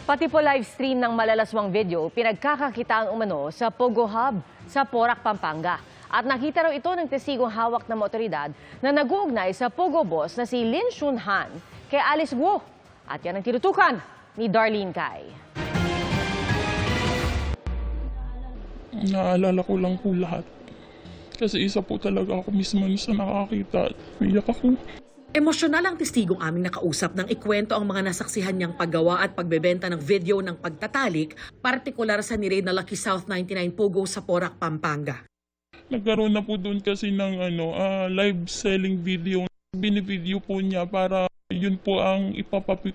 Pati po live stream ng malalaswang video, pinagkakakitaan umano sa Pogo Hub sa Porac, Pampanga. At nakita raw ito ng testigong hawak ng otoridad na nag-uugnay sa Pogo boss na si Lin Shunhan kay Alice Guo. At yan ang tinutukan ni Darlene Kai. Naalala ko lang po lahat. Kasi isa po talaga ako mismo sa nakakita at umiyak ako. Emosyonal ang testigong aming nakausap nang ikwento ang mga nasaksihan niyang paggawa at pagbebenta ng video ng pagtatalik, partikular sa niraid na Lucky South 99 Pogo sa Porac, Pampanga. Nagkaroon na po doon kasi ng live selling video. Binivideo po niya para yun po ang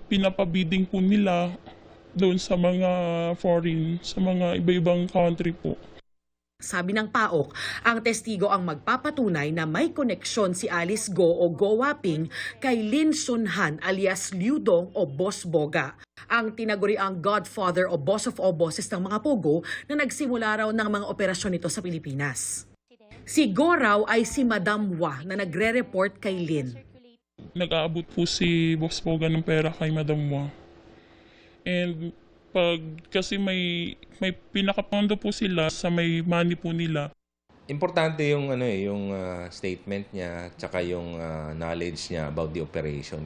pinapabiding po nila doon sa mga foreign, sa mga iba-ibang country po. Sabi ng PAOK, ang testigo ang magpapatunay na may koneksyon si Alice Go o Go Waping kay Lin Shunhan alias Liu Dong o Boss Boga, ang tinaguriang godfather o boss of all bosses ng mga Pogo na nagsimula raw ng mga operasyon nito sa Pilipinas. Si Go raw ay si Madam Wa na nagre-report kay Lin. Nag-aabot po si Boss Boga ng pera kay Madam Wa. And kasi may pinakapondo po sila sa may money po nila. Importante yung statement niya tsaka yung knowledge niya about the operation.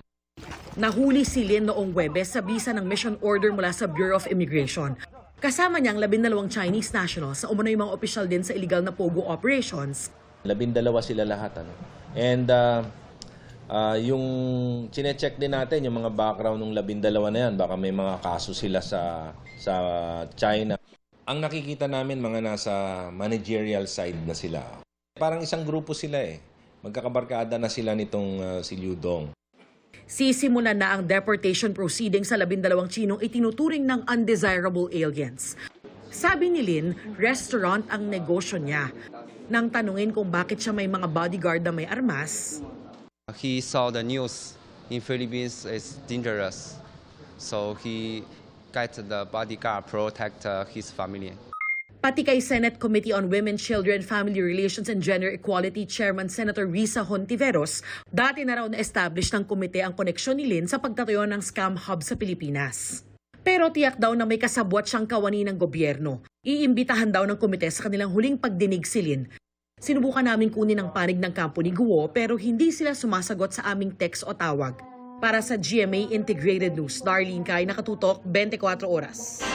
Nahuli si Lin noong Huwebes sa bisa ng mission order mula sa Bureau of Immigration. Kasama niyang 12 Chinese nationals na umano'y mga opisyal din sa illegal na Pogo operations. 12 sila lahat. And yung chinecheck din natin, yung mga background ng 12 na yan, baka may mga kaso sila sa China. Ang nakikita namin, mga nasa managerial side na sila. Parang isang grupo sila eh. Magkakabarkada na sila nitong si Liu Dong. Sisimulan na ang deportation proceedings sa 12 Chinong itinuturing ng undesirable aliens. Sabi ni Lin, restaurant ang negosyo niya. Nang tanungin kung bakit siya may mga bodyguard na may armas, he saw the news in Philippines is dangerous, so he got the bodyguard protect his family. pati kay Senate Committee on Women, Children, Family Relations and Gender Equality Chairman Senator Risa Hontiveros, dati na raw na-establish ng komite ang koneksyon ni Lin sa pagtatayo ng scam hub sa Pilipinas. Pero tiyak daw na may kasabwat siyang kawani ng gobyerno. Iimbitahan daw ng komite sa kanilang huling pagdinig si Lin. Sinubukan namin kunin ang panig ng kampo ni Guo pero hindi sila sumasagot sa aming text o tawag. Para sa GMA Integrated News, Darlene Kai, nakatutok 24 oras.